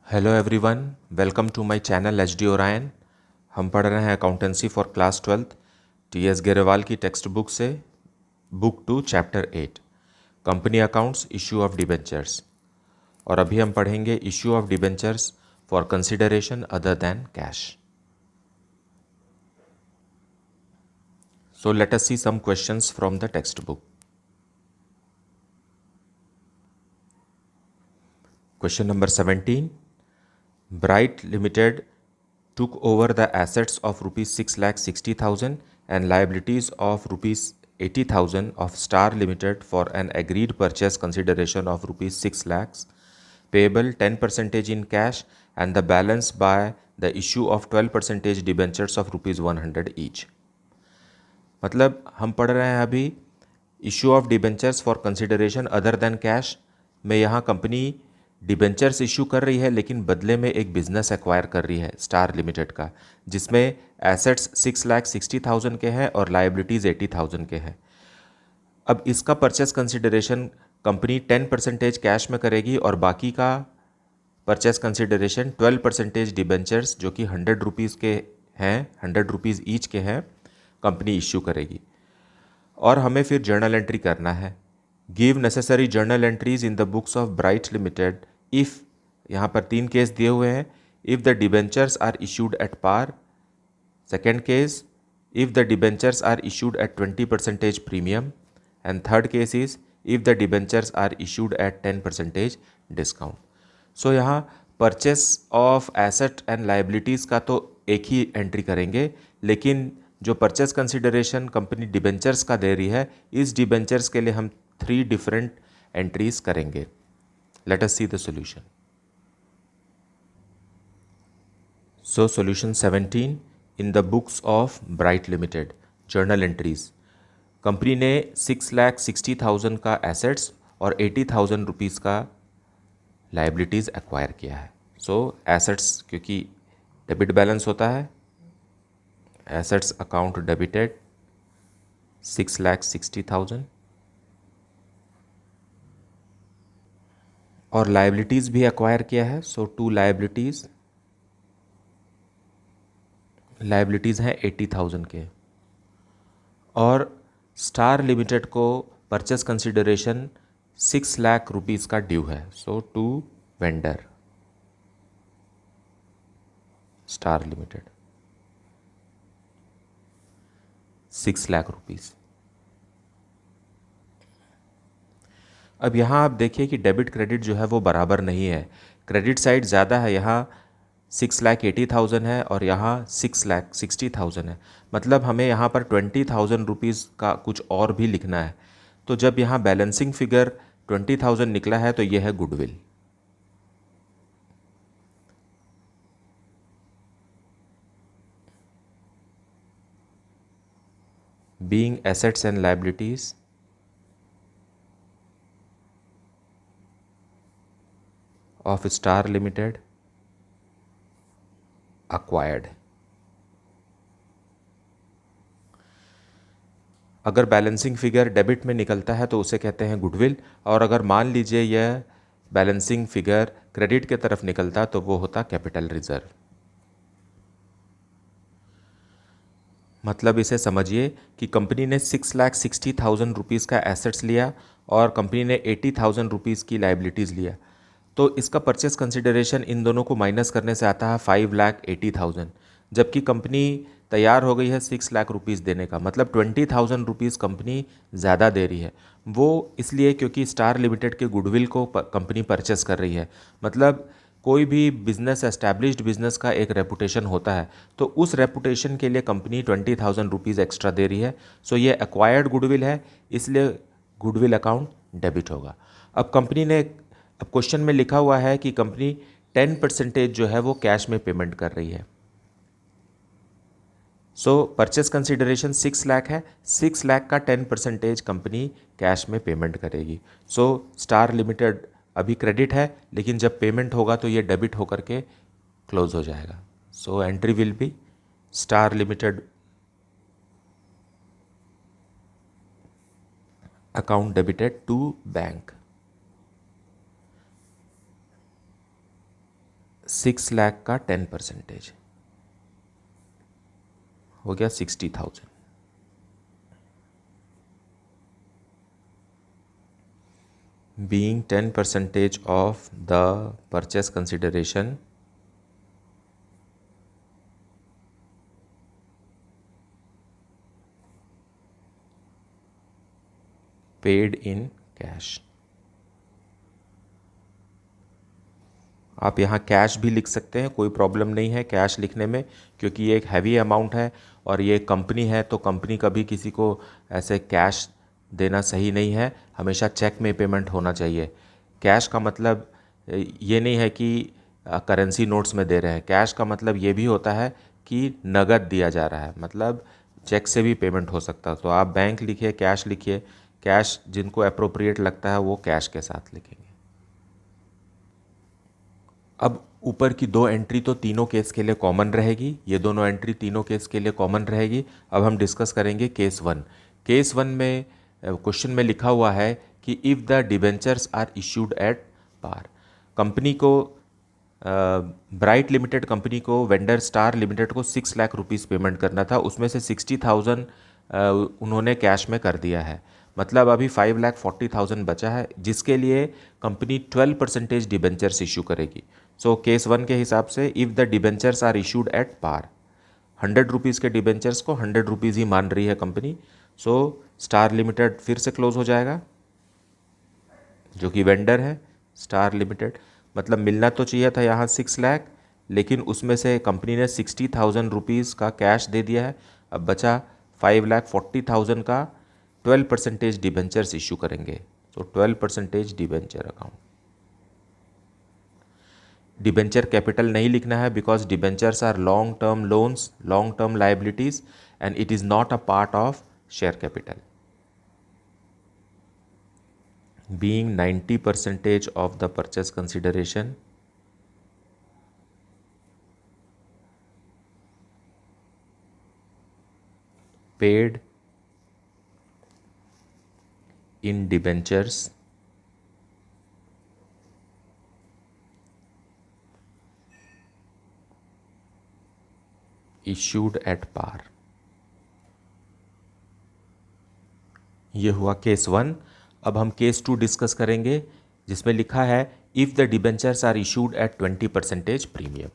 Hello everyone, welcome to my channel H D Orion. हम पढ़ रहे हैं accountancy for class 12 T S Grewal की टेक्स्ट बुक से, book 2 chapter 8 company accounts issue of debentures. और अभी हम पढ़ेंगे issue of debentures for consideration other than cash. So let us see some questions from the textbook बुक। Question number 17, Bright Limited took over the assets of rupees 6,60,000 and liabilities of rupees 80,000 of Star Limited for an agreed purchase consideration of rupees 6 lakhs, payable 10% in cash and the balance by the issue of 12% debentures of rupees 100 each. मतलब हम पढ़ रहे हैं अभी issue of debentures for consideration other than cash में यहाँ company debentures issue कर रही है, लेकिन बदले में एक बिजनेस एक्वायर कर रही है स्टार लिमिटेड का, जिसमें एसेट्स 6,60,000 के हैं और लाइबिलिटीज़ 80,000 के हैं। अब इसका परचेस कंसिडरेशन कंपनी 10% कैश में करेगी और बाकी का परचेस कंसिडरेशन 12% डिबेंचर्स जो कि 100 रुपीज़ के हैं, 100 रुपीज़ ईच के हैं, कंपनी इश्यू करेगी। और हमें फिर जर्नल एंट्री करना है। Give necessary journal entries in the books of Bright Limited if, यहाँ पर 3 केस दिए हुए हैं। If the debentures are issued at par, second case if the debentures are issued at 20% premium, and third case is if the debentures are issued at 10% discount. So यहाँ purchase of asset and liabilities का तो एक ही entry करेंगे, लेकिन जो purchase consideration company debentures का दे रही है, इस डिबेंचर्स के लिए हम 3 डिफरेंट एंट्रीज करेंगे। Late us see the solution. So solution 17 in the books of Bright limited journal entries. Company ने 6,60,000 का एसेट्स और 80,000 रुपीज़ का लाइबिलिटीज़ एक्वायर किया है। सो एसेट्स क्योंकि डेबिट बैलेंस होता है, एसेट्स अकाउंट डेबिटेड 6,60,000 और लाइबिलिटीज़ भी एक्वायर किया है। सो 2 लाइबिलिटीज़ हैं 80,000 के। और स्टार लिमिटेड को परचेस कंसिडरेशन 6 लाख रुपीज़ का ड्यू है। So to vendor Star Limited 6 lakh rupees. अब यहाँ आप देखिए कि डेबिट क्रेडिट जो है वो बराबर नहीं है। क्रेडिट साइड ज़्यादा है, यहाँ 6,80,000 है और यहाँ 6,60,000 है। मतलब हमें यहाँ पर 20,000 रुपीज़ का कुछ और भी लिखना है। तो जब यहाँ बैलेंसिंग फिगर 20,000 निकला है तो यह है goodwill. Being assets and liabilities of star limited acquired. अगर बैलेंसिंग फिगर डेबिट में निकलता है तो उसे कहते हैं गुडविल, और अगर मान लीजिए यह बैलेंसिंग फिगर क्रेडिट के तरफ निकलता तो वो होता कैपिटल रिजर्व। मतलब इसे समझिए कि कंपनी ने 6,60,000 रुपीज़ का एसेट्स लिया और कंपनी ने 80,000 रुपीज़ की लाइबिलिटीज़ लिया। तो इसका परचेस कंसिडरेशन इन दोनों को माइनस करने से आता है 5,80,000, जबकि कंपनी तैयार हो गई है 6 लाख रुपीज़ देने का। मतलब 20,000 रुपीज़ कंपनी ज़्यादा दे रही है। वो इसलिए क्योंकि स्टार लिमिटेड के गुडविल को कंपनी परचेस कर रही है। मतलब कोई भी बिजनेस, एस्टैब्लिश्ड बिजनेस का एक रेपुटेशन होता है, तो उस रेपुटेशन के लिए कंपनी 20,000 रुपीज़ एक्स्ट्रा दे रही है। सो ये एक्वायर्ड गुडविल है, इसलिए गुडविल अकाउंट डेबिट होगा। अब कंपनी ने, अब क्वेश्चन में लिखा हुआ है कि कंपनी 10% जो है वो कैश में पेमेंट कर रही है। सो परचेस कंसिडरेशन 6 लाख है, 6 लाख का 10% कंपनी कैश में पेमेंट करेगी। सो स्टार लिमिटेड अभी क्रेडिट है, लेकिन जब पेमेंट होगा तो ये डेबिट होकर के क्लोज हो जाएगा। So entry will be Star Limited account debited to bank. 6 lakh का 10% हो गया 60,000। being 10% of the purchase consideration paid in cash। आप यहाँ कैश भी लिख सकते हैं, कोई प्रॉब्लम नहीं है कैश लिखने में, क्योंकि ये एक हैवी अमाउंट है और ये कंपनी है, तो कंपनी कभी किसी को ऐसे कैश देना सही नहीं है, हमेशा चेक में पेमेंट होना चाहिए। कैश का मतलब ये नहीं है कि करेंसी नोट्स में दे रहे हैं, कैश का मतलब ये भी होता है कि नगद दिया जा रहा है, मतलब चेक से भी पेमेंट हो सकता है। तो आप बैंक लिखिए, कैश लिखिए, कैश जिनको अप्रोप्रिएट लगता है वो कैश के साथ लिखेंगे। अब ऊपर की दो एंट्री तो तीनों केस के लिए कॉमन रहेगी, ये दोनों एंट्री तीनों केस के लिए कॉमन रहेगी। अब हम डिस्कस करेंगे केस वन। केस वन में क्वेश्चन में लिखा हुआ है कि if the debentures are issued at par, company को ब्राइट लिमिटेड कंपनी को वेंडर स्टार लिमिटेड को 6 लाख रुपीस पेमेंट करना था, उसमें से 60,000 उन्होंने कैश में कर दिया है, मतलब अभी 5,40,000 बचा है, जिसके लिए कंपनी 12% डिबेंचर्स इशू करेगी। सो केस वन के हिसाब से if the debentures are issued at par, 100 rupees के डिबेंचर्स को 100 रुपीज़ ही मान रही है कंपनी, सो स्टार लिमिटेड फिर से क्लोज हो जाएगा, जो कि वेंडर है स्टार लिमिटेड। मतलब मिलना तो चाहिए था यहाँ 6 लाख, लेकिन उसमें से कंपनी ने 60,000 रुपीज़ का कैश दे दिया है, अब बचा 5,40,000 का 12% डिबेंचर्स इशू करेंगे। तो 12% डिबेंचर अकाउंट। डिबेंचर कैपिटल नहीं लिखना है because debentures are long term loans, long term liabilities and it is not a part of share capital. being 90% of the purchase consideration paid in debentures issued at par। ये हुआ case one. अब हम case to discuss करेंगे, जिसमें लिखा है if the debentures are issued at 20% premium.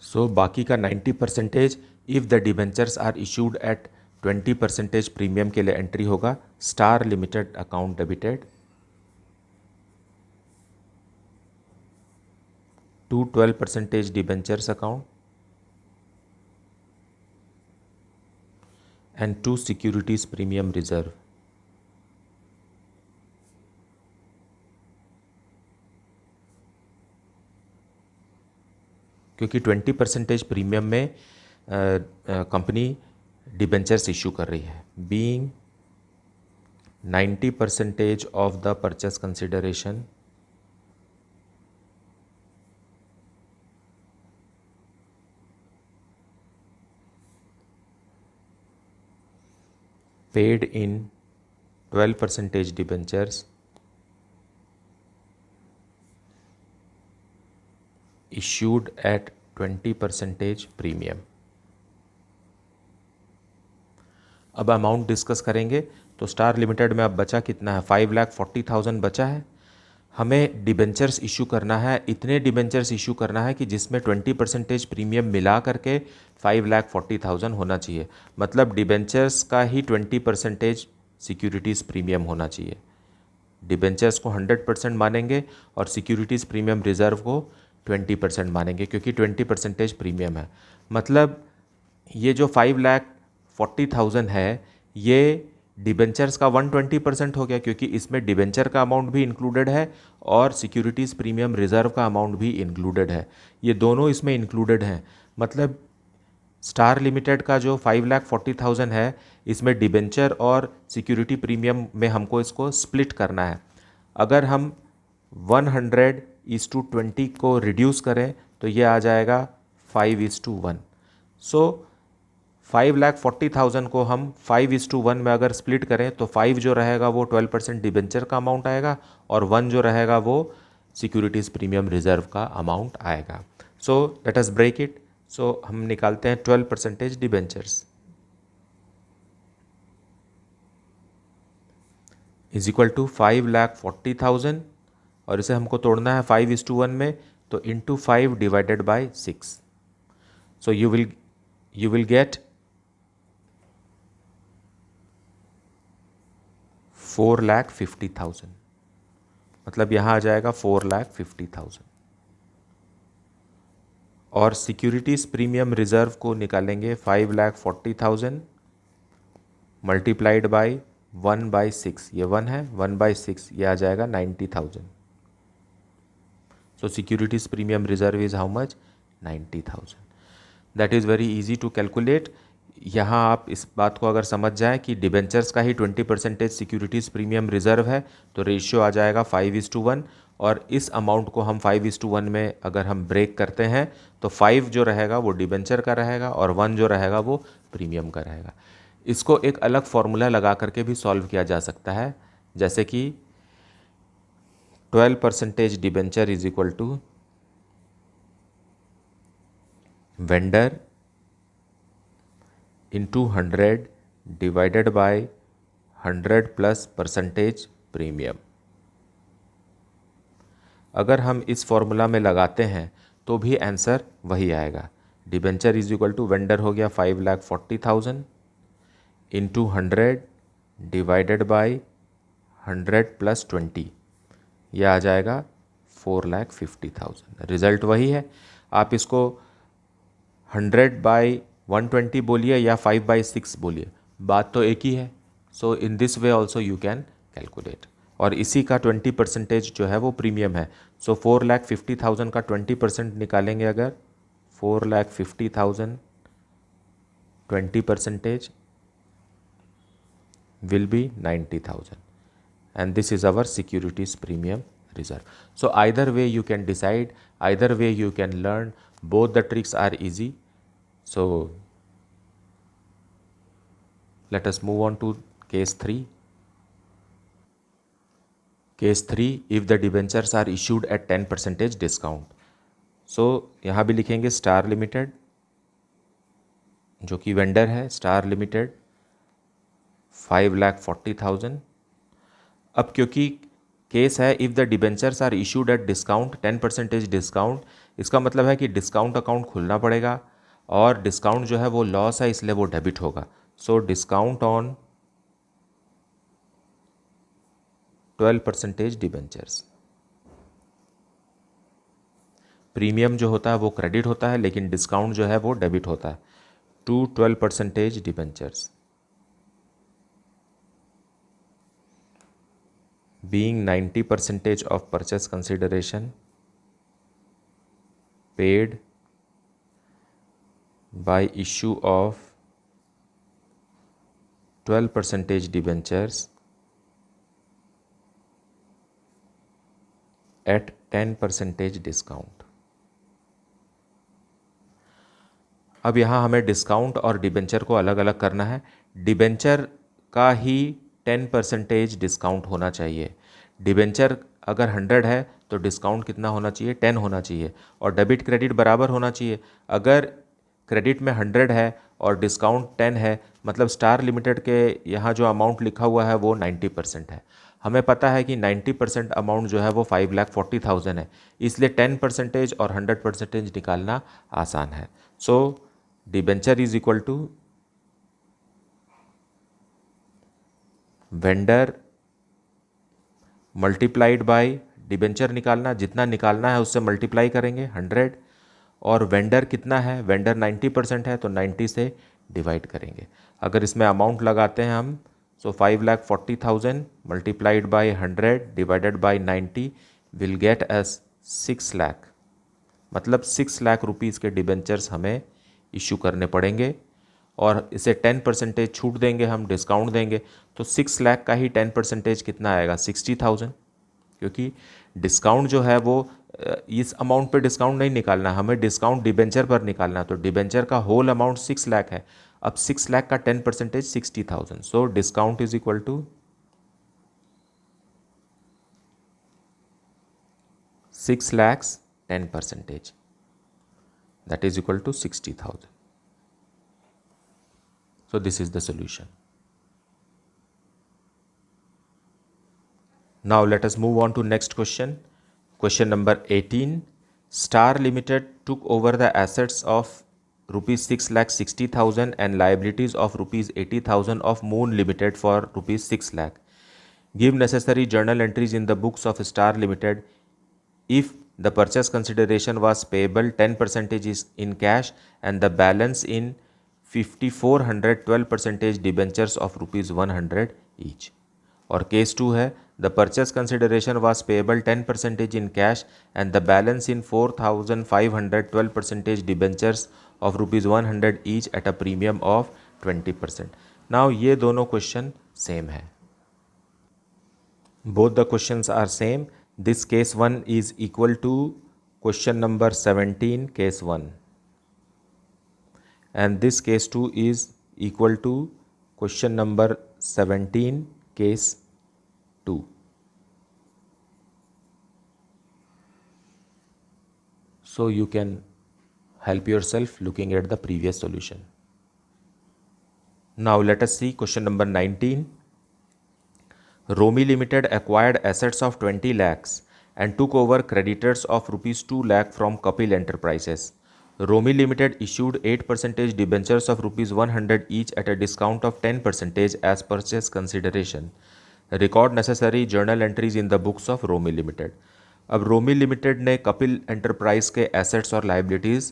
So बाकी का 90% if the debentures are issued at 20% premium के लिए एंट्री होगा Star Limited account debited to 12% debentures account and to securities premium reserve. क्योंकि 20% प्रीमियम में कंपनी डिबेंचर्स इशू कर रही है। Being 90% of the purchase consideration paid in 12% debentures issued at 20% premium. अब amount discuss करेंगे। तो स्टार लिमिटेड में अब बचा कितना है, 5,40,000 बचा है। हमें डिबेंचर्स इशू करना है, इतने डिबेंचर्स इशू करना है कि जिसमें 20% प्रीमियम मिला करके 5,40,000 होना चाहिए, मतलब डिबेंचर्स का ही 20% सिक्योरिटीज़ प्रीमियम होना चाहिए। डिबेंचर्स को 100% मानेंगे और सिक्योरिटीज़ प्रीमियम रिजर्व को 20% मानेंगे, क्योंकि 20% प्रीमियम है। मतलब ये जो 5,40,000 है ये डिबेंचर्स का 120% हो गया, क्योंकि इसमें डिबेंचर का अमाउंट भी इंक्लूडेड है और सिक्योरिटीज़ प्रीमियम रिजर्व का अमाउंट भी इंक्लूडेड है, ये दोनों इसमें इंक्लूडेड हैं। मतलब स्टार लिमिटेड का जो 5,40,000 है इसमें डिबेंचर और सिक्योरिटी प्रीमियम में हमको इसको स्प्लिट करना है। अगर हम 100:20 को रिड्यूस करें तो ये आ जाएगा 5:1। सो 5,40,000 को हम 5:1 में अगर स्प्लिट करें तो 5 जो रहेगा वो 12% डिबेंचर का अमाउंट आएगा और 1 जो रहेगा वो सिक्योरिटीज़ प्रीमियम रिजर्व का अमाउंट आएगा। So let us break it. So हम निकालते हैं 12% डिबेंचर्स इज इक्वल टू 5,40,000 और इसे हमको तोड़ना है 5:1 में, तो into 5 divided by 6। So you will get 4,50,000, मतलब यहाँ आ जाएगा 4,50,000। और सिक्योरिटीज़ प्रीमियम रिजर्व को निकालेंगे 5,40,000 मल्टीप्लाइड बाई 1/6, ये 1 है, 1/6 ये आ जाएगा 90,000। So securities premium reserve is how much? 90,000। That is very easy to calculate. यहाँ आप इस बात को अगर समझ जाएं कि डिबेंचर्स का ही 20% सिक्योरिटीज़ प्रीमियम रिजर्व है, तो रेशियो आ जाएगा 5:1। और इस अमाउंट को हम 5:1 में अगर हम ब्रेक करते हैं तो 5 जो रहेगा वो डिबेंचर का रहेगा और 1 जो रहेगा वो प्रीमियम का रहेगा। इसको एक अलग फॉर्मूला लगा करके भी सॉल्व किया जा सकता है, जैसे कि 12% debenture is equal to vendor into 100 divided by 100 plus percentage premium. अगर हम इस फॉर्मूला में लगाते हैं तो भी आंसर वही आएगा। Debenture is equal to vendor हो गया 5,40,000 इंटू 100 डिवाइडेड बाई 100 प्लस 20, यह आ जाएगा 4,50,000। रिजल्ट वही है। आप इसको 100/120 बोलिए या 5/6 बोलिए, बात तो एक ही है। So in this way also you can calculate. और इसी का 20% जो है वो प्रीमियम है। सो 4,50,000 का 20% निकालेंगे अगर, 4,50,000 20% will be 90,000 and this is our securities premium reserve. So either way you can decide, either way you can learn, both the tricks are easy. So let us move on to case 3. Case 3, if the debentures are issued at 10% discount. So यहाँ भी लिखेंगे star limited जो कि vendor है, star limited 5,40,000। अब क्योंकि case है if the debentures are issued at discount 10% discount, इसका मतलब है कि डिस्काउंट अकाउंट खुलना पड़ेगा और डिस्काउंट जो है वो लॉस है, इसलिए वो डेबिट होगा। So discount on 12% debentures. Premium जो होता है वो क्रेडिट होता है, लेकिन डिस्काउंट जो है वो डेबिट होता है to 12% debentures being 90% of purchase consideration paid by issue of 12% debentures at 10% discount। अब यहाँ हमें डिस्काउंट और डिबेंचर को अलग अलग करना है। डिबेंचर का ही 10% डिस्काउंट होना चाहिए। डिबेंचर अगर 100 है तो डिस्काउंट कितना होना चाहिए? 10 होना चाहिए। और डेबिट क्रेडिट बराबर होना चाहिए। अगर क्रेडिट में 100 है और डिस्काउंट 10 है, मतलब स्टार लिमिटेड के यहाँ जो अमाउंट लिखा हुआ है वो 90% है। हमें पता है कि 90% अमाउंट जो है वो 5,40,000 है, इसलिए 10% और 100% निकालना आसान है। So debenture is equal to vendor multiplied by debenture निकालना, जितना निकालना है उससे मल्टीप्लाई करेंगे 100, और वेंडर कितना है? वेंडर 90% है तो 90 से डिवाइड करेंगे। अगर इसमें अमाउंट लगाते हैं हम, सो 5,40,000 multiplied by 100 divided bye 90 will get S 6 lakh, मतलब 6 लाख रुपीज़ के डिबेंचर्स हमें इशू करने पड़ेंगे। और इसे 10% छूट देंगे, हम डिस्काउंट देंगे, तो 6 लाख का ही 10% कितना आएगा? 60,000। क्योंकि डिस्काउंट जो है वो इस अमाउंट पे डिस्काउंट नहीं निकालना, हमें डिस्काउंट डिबेंचर पर निकालना, तो डिबेंचर का होल अमाउंट 6 लाख है। अब 6 लाख का 10% 60,000। So discount is equal to 6 lakhs 10%, that is equal to 60,000. So this is the solution. Now let us move on to next question. Question number 18. Star Limited took over the assets of rupees 6,60,000 and liabilities of rupees 80,000 of Moon Limited for rupees 6 lakh. Give necessary journal entries in the books of Star Limited. If the purchase consideration was payable 10% is in cash and the balance in 5400 12% debentures of rupees 100 each. और case 2 है, the purchase consideration was payable 10% in cash and the balance in 4500 12% debentures of rupees 100 each at a premium of 20%. Now ये दोनों question same है. Both the questions are same. This case 1 is equal to question number 17 case 1 and this case 2 is equal to question number 17 case 2. So you can help yourself looking at the previous solution. Now let us see question number 19. Romi Limited acquired assets of 20 lakhs and took over creditors of rupees 2 lakh from Kapil Enterprises. Romi Limited issued 8% debentures of rupees 100 each at a discount of 10% as purchase consideration. Record necessary journal entries in the books of Romi Limited. अब रोमी Limited ने Kapil enterprise के assets और liabilities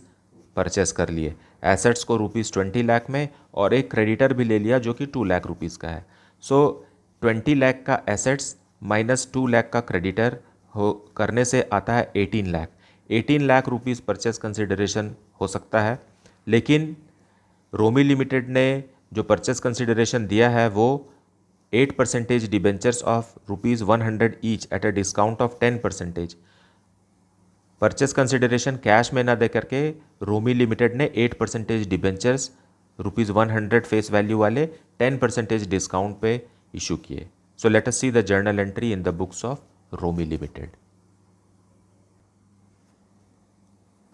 purchase कर लिए. Assets को ₹20 लाख में और एक क्रेडिटर भी ले लिया जो कि 2 लाख रुपीज़ का है. सो 20 लाख का एसेट्स माइनस 2 लाख का क्रेडिटर हो करने से आता है 18 lakh. 18 lakh rupees purchase consideration हो सकता है, लेकिन रोमी लिमिटेड ने जो परचेस कंसिडरेशन दिया है वो 8% debentures of rupees 100 each eight a discount of 10%. Purchase consideration cash में ना दे करके रोमी लिमिटेड ने 8% डिबेंचर्स रुपीज़ 100 फेस वैल्यू वाले 10% डिस्काउंट पे इशू किए. So let us see the journal entry in the books of Romi Limited.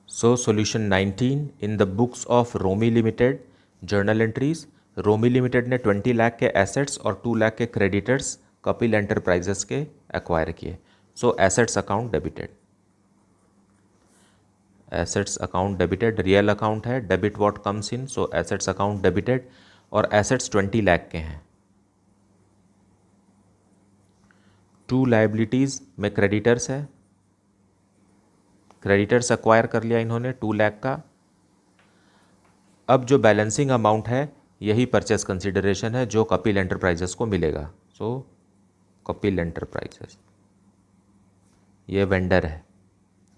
So solution 19 in the books of Romi Limited journal entries. Romi Limited ने 20 लाख के assets और 2 लाख के क्रेडिटर्स कपिल एंटरप्राइजेस के acquire किए. So assets account debited. Assets account debited real account है, debit what comes in, so assets account debited. और assets 20 lakh के हैं. 2 लाइबिलिटीज़ में क्रेडिटर्स है, क्रेडिटर्स एक्वायर कर लिया इन्होंने 2 लाख का. अब जो बैलेंसिंग अमाउंट है यही परचेस कंसिडरेशन है जो कपिल एंटरप्राइजेस को मिलेगा. सो कपिल एंटरप्राइजेस ये वेंडर है,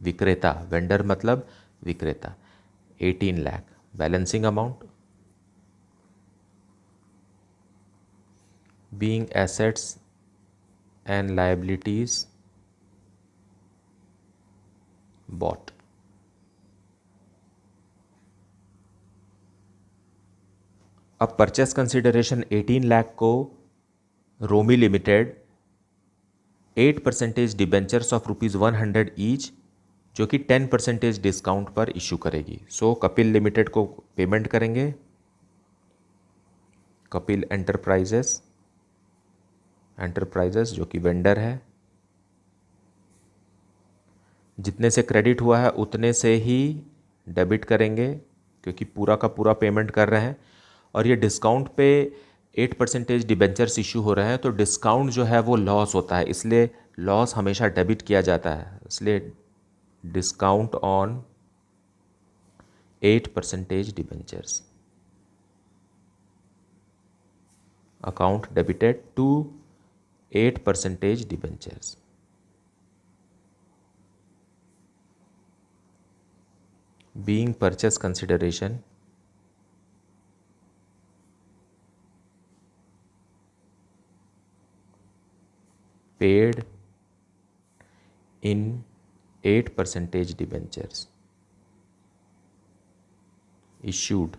विक्रेता. वेंडर मतलब विक्रेता. 18 lakh balancing amount. Being assets and liabilities bought. अब परचेस कंसिडरेशन 18 लाख को Romi Limited 8% debentures of rupees 100 each जो कि 10% डिस्काउंट पर इशू करेगी. सो कपिल लिमिटेड को पेमेंट करेंगे. कपिल एंटरप्राइजेस जो कि वेंडर है. जितने से क्रेडिट हुआ है उतने से ही डेबिट करेंगे क्योंकि पूरा का पूरा पेमेंट कर रहे हैं. और ये डिस्काउंट पे 8% डिबेंचर्स इशू हो रहे हैं तो डिस्काउंट जो है वो लॉस होता है, इसलिए लॉस हमेशा डेबिट किया जाता है. इसलिए discount on 8% debentures account debited to 8% debentures. Being purchase consideration paid in 8% debentures issued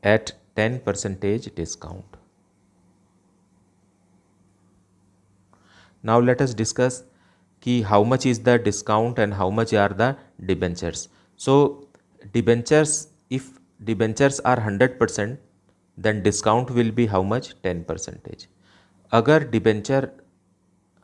at 10% discount. Now let us discuss कि how much is the discount and how much are the debentures. So debentures, if debentures are 100%, then discount will be how much, 10%. अगर debenture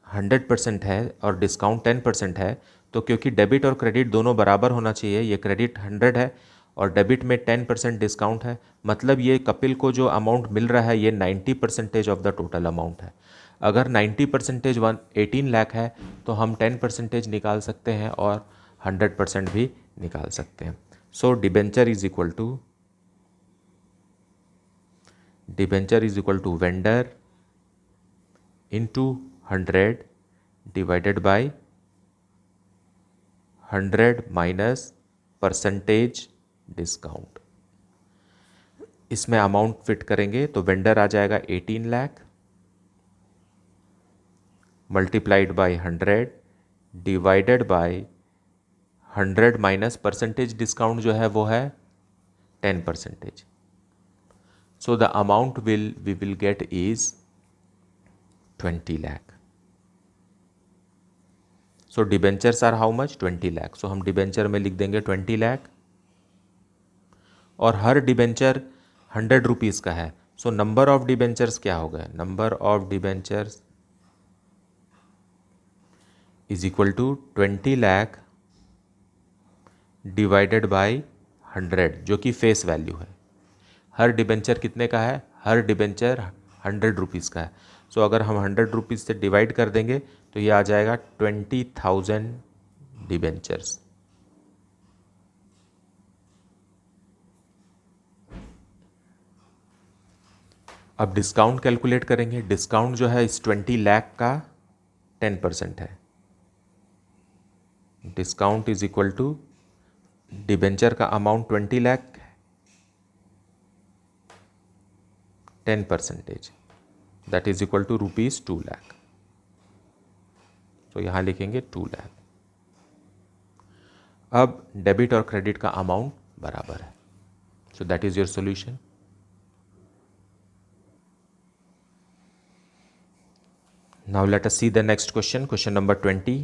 100% है और discount 10% है, तो क्योंकि debit और credit दोनों बराबर होना चाहिए, ये क्रेडिट 100 है और डेबिट में 10% डिस्काउंट है, मतलब ये कपिल को जो अमाउंट मिल रहा है ये 90% ऑफ द टोटल अमाउंट है. अगर 90% 18 लाख है तो हम 10% निकाल सकते हैं और 100% भी निकाल सकते हैं. So debenture is equal to vendor into 100 divided by 100 minus percentage discount. इसमें अमाउंट फिट करेंगे तो वेंडर आ जाएगा 18 lakh multiplied by 100 divided by 100 minus percentage discount जो है वो है 10%. So the amount we will get is 20 lakh. So debentures are how much, 20 lakh. So हम डिबेंचर में लिख देंगे 20 लाख और हर डिबेंचर 100 रुपीज़ का है. सो नंबर ऑफ डिबेंचर्स क्या हो गया, number of debentures is equal to 20 lakh divided by 100 जो कि फेस वैल्यू है. हर डिबेंचर कितने का है, हर डिबेंचर 100 रुपीज़ का है. सो अगर हम 100 रुपीज़ से डिवाइड कर देंगे तो ये आ जाएगा 20,000 डिबेंचर्स. अब डिस्काउंट कैलकुलेट करेंगे. डिस्काउंट जो है इस 20 लाख का 10% है. Discount is equal to debenture का amount 20 lakh, 10%, that is equal to ₹2 lakh. तो यहाँ लिखेंगे 2 लाख. अब डेबिट और क्रेडिट का अमाउंट बराबर है. So that is your solution. Now let us see the next question. Question number 20.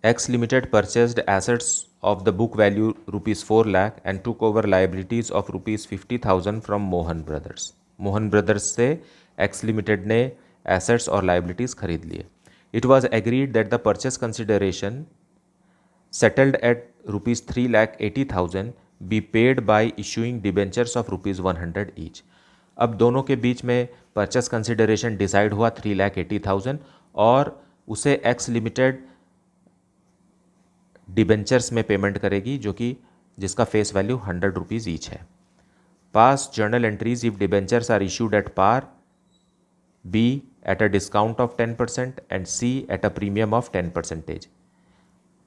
X Limited purchased assets of the book value ₹4 lakh and took over liabilities of ₹50,000 from Mohan Brothers. Mohan Brothers से X Limited ने assets और liabilities खरीद लिए. It was agreed that the purchase consideration settled at ₹3,80,000 be paid by issuing debentures of ₹100 each. अब दोनों के बीच में purchase consideration decide हुआ 3,80,000 और उसे एक्स लिमिटेड डिबेंचर्स में पेमेंट करेगी जो कि जिसका फेस वैल्यू 100 रुपीज़ ईच है. Pass journal entries if debentures are issued at par, B at a discount of 10% and C at a premium of 10%.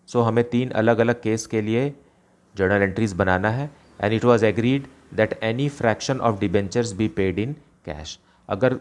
So हमें 3 अलग अलग केस के लिए जर्नल एंट्रीज बनाना है. And it was agreed that any fraction of debentures B paid in cash. अगर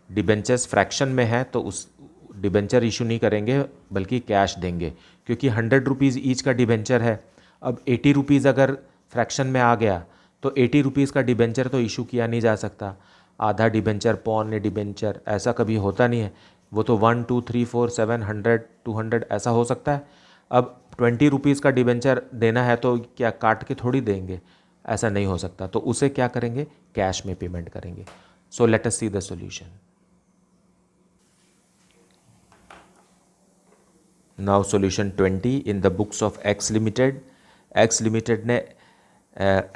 debentures fraction में है तो उस डिबेंचर इशू नहीं करेंगे बल्कि कैश देंगे, क्योंकि 100 रुपीज़ ईच का डिबेंचर है. अब 80 रुपीज़ अगर फ्रैक्शन में आ गया तो 80 रुपीज़ का डिबेंचर तो इशू किया नहीं जा सकता. आधा डिबेंचर, पौन डिबेंचर, ऐसा कभी होता नहीं है. वो तो 1 2 3 4 7 100 200 ऐसा हो सकता है. अब 20 रुपीज़ का डिबेंचर देना है तो क्या काट के थोड़ी देंगे, ऐसा नहीं हो सकता. तो उसे क्या करेंगे, कैश में पेमेंट करेंगे. So let us see the solution. Now solution 20 in the books of x Limited. X Limited ने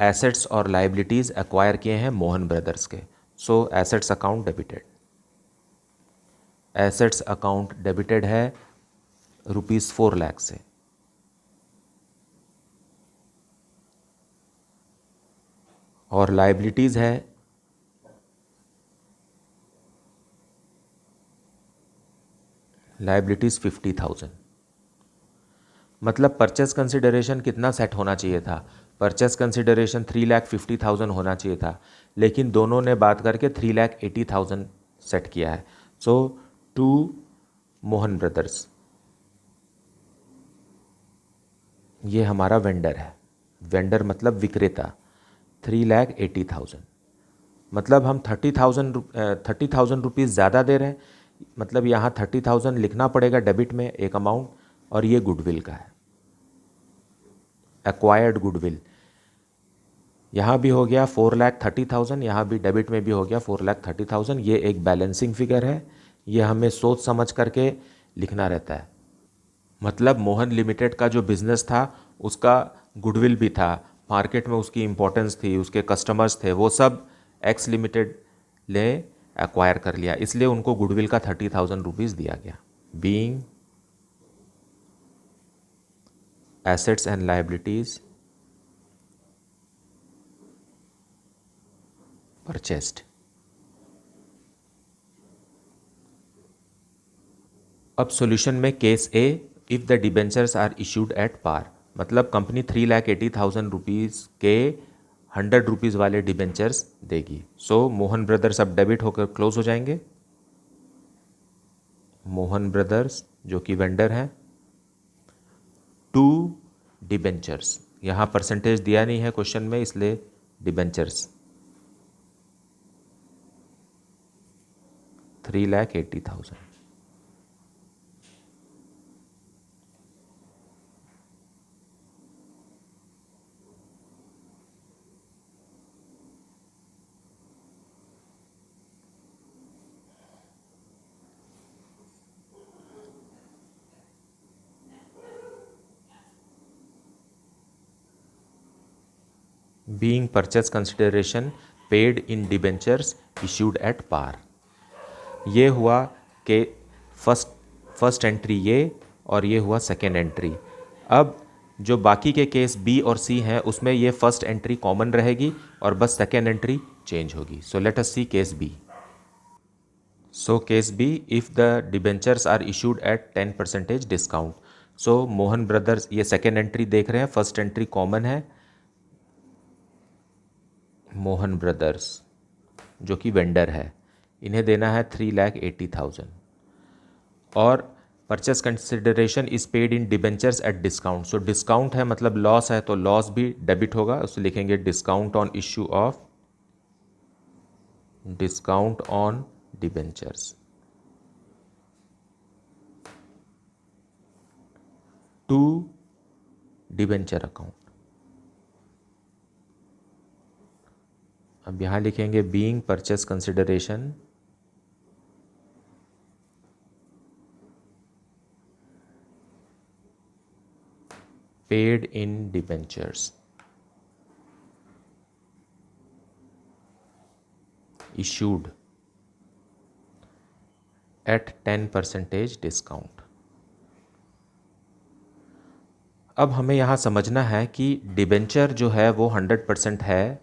एसेट्स और लाइबिलिटीज़ एक्वायर किए हैं मोहन ब्रदर्स के. So assets account debited. Assets account debited है ₹4 लाख से. और लाइबिलिटीज़ है लाइबिलिटीज़ 50,000. मतलब परचेस कंसिडरेशन कितना सेट होना चाहिए था, परचेस कंसिडरेशन 3,50,000 होना चाहिए था, लेकिन दोनों ने बात करके 3,80,000 सेट किया है. सो टू मोहन ब्रदर्स, ये हमारा वेंडर है. वेंडर मतलब विक्रेता. 3,80,000 मतलब हम 30,000 रुपीज़ ज़्यादा दे रहे हैं. मतलब यहाँ 30,000 लिखना पड़ेगा डेबिट में एक अमाउंट. और ये गुडविल का है, एक्वायर्ड गुडविल। यहाँ भी हो गया 4,30,000, यहाँ भी डेबिट में भी हो गया 4,30,000। ये एक बैलेंसिंग फिगर है, ये हमें सोच समझ करके लिखना रहता है। मतलब मोहन लिमिटेड का जो बिज़नेस था उसका गुडविल भी था, मार्केट में उसकी इम्पोर्टेंस थी, उसके कस्टमर्स थे, वो सब एक्स लिमिटेड ने एक्वायर कर लिया, इसलिए उनको गुडविल का 30,000 रुपीज़ दिया गया। Being assets and liabilities purchased. अब सॉल्यूशन में case A, if the debentures are issued at par, मतलब कंपनी 3,80,000 रुपीज़ के 100 रुपीज़ वाले डिबेंचर्स देगी। सो मोहन ब्रदर्स अब डेबिट होकर क्लोज हो जाएंगे। मोहन ब्रदर्स जो कि वेंडर हैं, टू डिबेंचर्स, यहाँ परसेंटेज दिया नहीं है क्वेश्चन में, इसलिए debentures 3,80,000। Being purchase consideration paid in debentures issued at par. ये हुआ कि फर्स्ट एंट्री ये, और ये हुआ सेकेंड एंट्री। अब जो बाकी के केस बी और सी हैं उसमें ये फर्स्ट एंट्री कॉमन रहेगी और बस सेकेंड एंट्री चेंज होगी। So let us see case B. So case B, if the debentures are issued at 10% discount. So Mohan Brothers, ये सेकेंड एंट्री देख रहे हैं, फर्स्ट एंट्री कॉमन है, मोहन ब्रदर्स जो कि वेंडर है, इन्हें देना है 3,80,000 और purchase consideration is paid in debentures at discount. So discount है मतलब लॉस है, तो लॉस भी डेबिट होगा, उससे लिखेंगे discount on issue of, discount on debentures to debenture account. अब यहाँ लिखेंगे being purchase consideration paid in debentures issued at 10% discount. अब हमें यहाँ समझना है कि डिबेंचर जो है वो 100% है,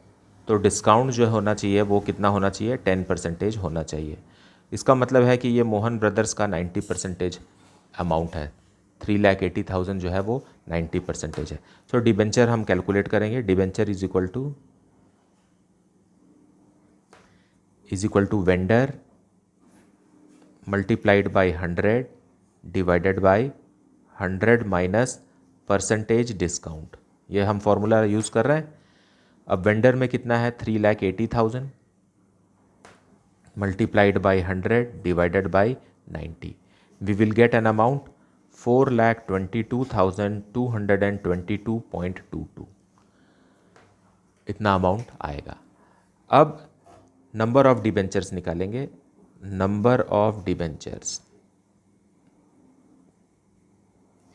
तो डिस्काउंट जो होना चाहिए वो कितना होना चाहिए, 10% होना चाहिए। इसका मतलब है कि ये मोहन ब्रदर्स का 90% अमाउंट है, 3,80,000 जो है वो 90% है। सो डिबेंचर हम कैलकुलेट करेंगे, debenture is equal to vendor multiplied by 100 divided by 100 minus percentage discount. ये हम फॉर्मूला यूज़ कर रहे हैं। अब वेंडर में कितना है, 3,80,000 multiplied by 100 divided by 90, we will get an amount 4,22,222.22, इतना अमाउंट आएगा। अब नंबर ऑफ डिबेंचर्स निकालेंगे, number of debentures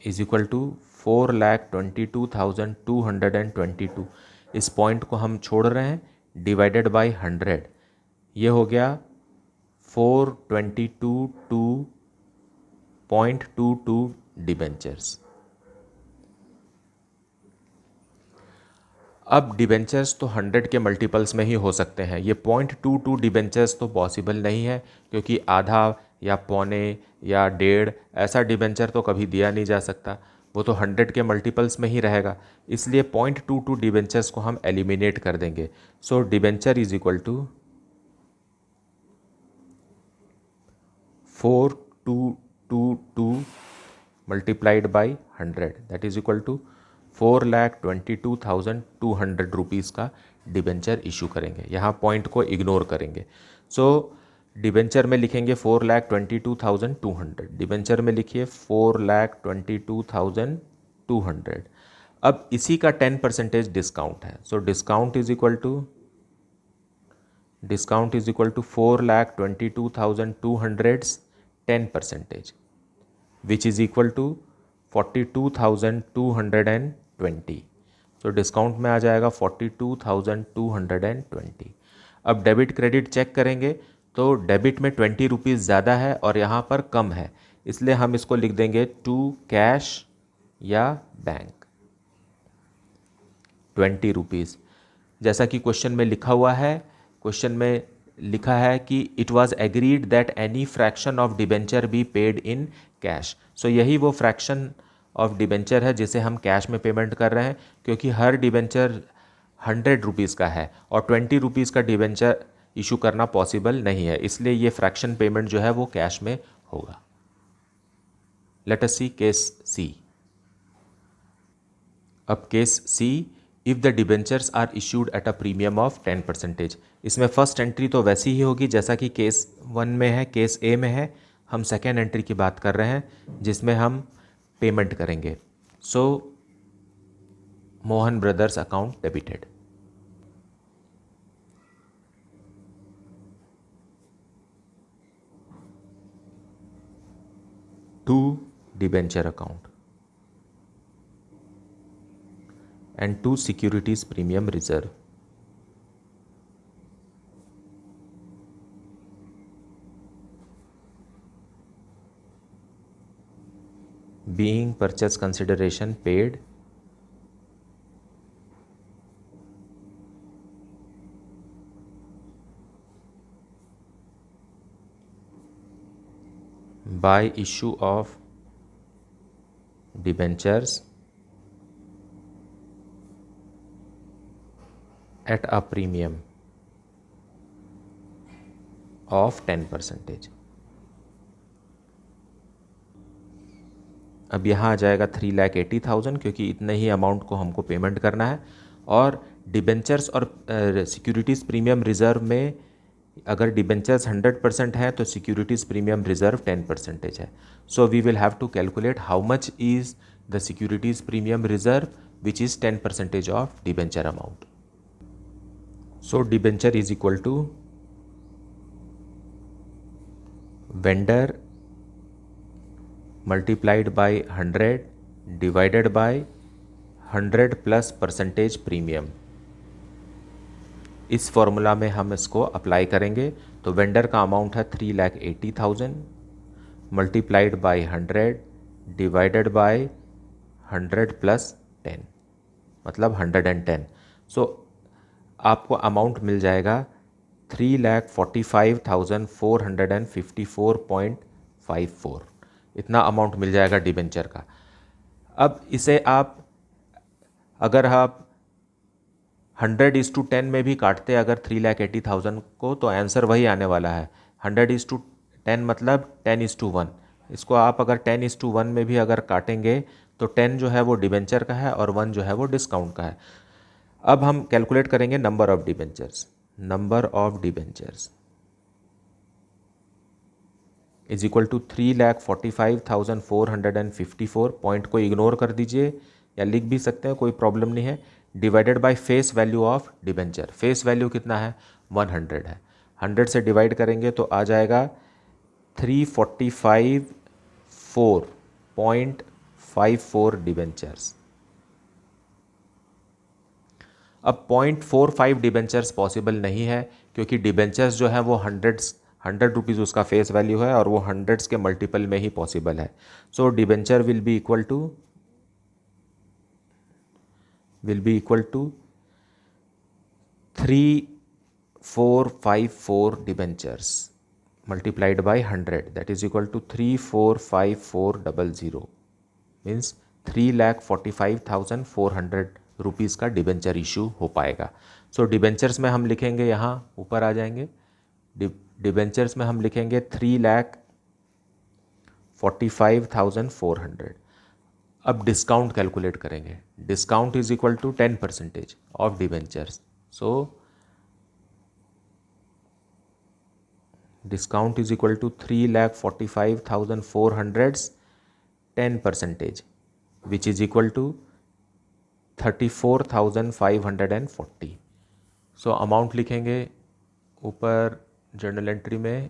is equal to 4,22,222। इस पॉइंट को हम छोड़ रहे हैं, डिवाइडेड बाई 100, ये हो गया 422.22 डिबेंचर्स। अब डिबेंचर्स तो 100 के मल्टीपल्स में ही हो सकते हैं, ये 0.22 डिबेंचर्स तो पॉसिबल नहीं है, क्योंकि आधा या पौने या 1.5 ऐसा डिबेंचर तो कभी दिया नहीं जा सकता, वो तो 100 के मल्टीपल्स में ही रहेगा, इसलिए 0.22 डिबेंचर्स को हम एलिमिनेट कर देंगे। So debenture is equal to 4,222 multiplied by 100, that is equal to 4,22,200 rupees का डिबेंचर इशू करेंगे। यहाँ पॉइंट को इग्नोर करेंगे। सो डिबेंचर में लिखेंगे 4,22,200, डिबेंचर में लिखिए 4,22,200। अब इसी का 10% डिस्काउंट है, so discount is equal to 4,22,200 10%, which is equal to 42,220। तो डिस्काउंट में आ जाएगा 42,220। अब डेबिट क्रेडिट चेक करेंगे तो डेबिट में 20 रुपीज़ ज़्यादा है और यहाँ पर कम है, इसलिए हम इसको लिख देंगे टू कैश या बैंक 20 रुपीज़। जैसा कि क्वेश्चन में लिखा हुआ है, क्वेश्चन में लिखा है कि it was agreed that any fraction of debenture be paid in cash. So यही वो फ्रैक्शन ऑफ डिबेंचर है जिसे हम कैश में पेमेंट कर रहे हैं, क्योंकि हर डिबेंचर 100 रुपीज़ का है और 20 रुपीज़ का डिबेंचर इशू करना पॉसिबल नहीं है, इसलिए ये फ्रैक्शन पेमेंट जो है वो कैश में होगा। Let us see case C. अब case C, if the debentures are issued at a premium of 10%। इसमें फर्स्ट एंट्री तो वैसी ही होगी जैसा कि केस 1 में है, केस ए में है। हम सेकेंड एंट्री की बात कर रहे हैं जिसमें हम पेमेंट करेंगे। So Mohan Brothers account debited. To debenture account and to securities premium reserve. Being purchase consideration paid by issue of debentures at a premium of 10%। अब यहाँ आ जाएगा 3,80,000, क्योंकि इतने ही अमाउंट को हमको पेमेंट करना है। और डिबेंचर्स और सिक्योरिटीज़ प्रीमियम रिज़र्व में अगर डिबेंचर्स 100% है तो सिक्योरिटीज़ प्रीमियम रिज़र्व 10% है। So we will have to calculate how much is the securities premium reserve which is 10% of debenture amount. So debenture is equal to vendor multiplied by 100 divided by 100 plus percentage premium। इस formula में हम इसको apply करेंगे तो vendor का amount है 3,80,000 multiplied by 100 divided by 100 plus 10 मतलब 110। सो आपको अमाउंट मिल जाएगा 3,45,454.54। इतना अमाउंट मिल जाएगा डिबेंचर का। अब इसे आप अगर आप 100:10 में भी काटते अगर 3,80,000 को तो आंसर वही आने वाला है। 100:10 मतलब 10:1। इसको आप अगर 10:1 में भी अगर काटेंगे तो 10 जो है वो डिबेंचर का है और 1 जो है वो डिस्काउंट का है। अब हम कैलकुलेट करेंगे number of debentures. Number of debentures is equal to 3,45,454। Point को इग्नोर कर दीजिए या लिख भी सकते हैं, कोई प्रॉब्लम नहीं है। Divided by face value of debenture. Face value कितना है 100 है। 100 से डिवाइड करेंगे तो आ जाएगा 345.54 डिबेंचर्स। अब 0.45 डिबेंचर्स पॉसिबल नहीं है क्योंकि डिबेंचर्स जो है वो 100 रुपीज़ उसका फेस वैल्यू है और वो हंड्रेड्स के मल्टीपल में ही पॉसिबल है। So debenture will be equal to 3,454 debentures multiplied by 100 that is equal to 3,45400 means 3,45,400 rupees का डिबेंचर इशू हो पाएगा। सो डिबेंचर्स में हम लिखेंगे, यहाँ ऊपर आ जाएंगे, डिबेंचर्स में हम लिखेंगे 3,45,400। अब डिस्काउंट कैलकुलेट करेंगे। Discount is equal to 10% of debentures. So discount is equal to 3,45,400's 10%, which is equal to 34,540. So amount लिखेंगे ऊपर जर्नल एंट्री में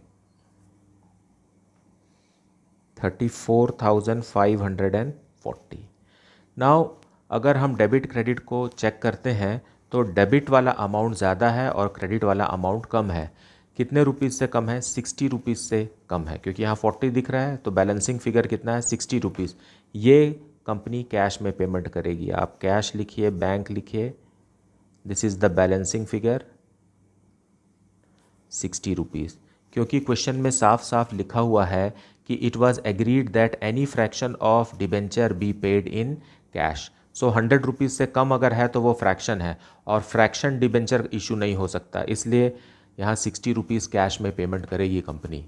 34,540. नाउ अगर हम डेबिट क्रेडिट को चेक करते हैं तो डेबिट वाला अमाउंट ज़्यादा है और क्रेडिट वाला अमाउंट कम है. कितने रुपीज़ से कम है? 60 रुपीज़ से कम है, क्योंकि यहाँ 40 दिख रहा है तो बैलेंसिंग फिगर कितना है? 60 रुपीज़. ये कंपनी कैश में पेमेंट करेगी. आप कैश लिखिए, बैंक लिखिए. This is the balancing figure 60 rupees, क्योंकि क्वेश्चन में साफ साफ लिखा हुआ है कि it was agreed that any fraction of debenture be paid in cash. So 100 rupees से कम अगर है तो वो फ्रैक्शन है और फ्रैक्शन डिबेंचर इशू नहीं हो सकता, इसलिए यहाँ 60 रुपीज़ कैश में पेमेंट करेगी company.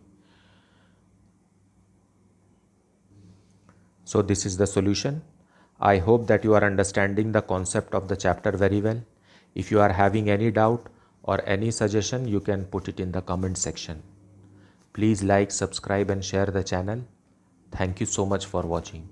So this is the solution. I hope that you are understanding the concept of the chapter very well. If you are having any doubt or any suggestion, you can put it in the comment section. Please like, subscribe and share the channel. Thank you so much for watching.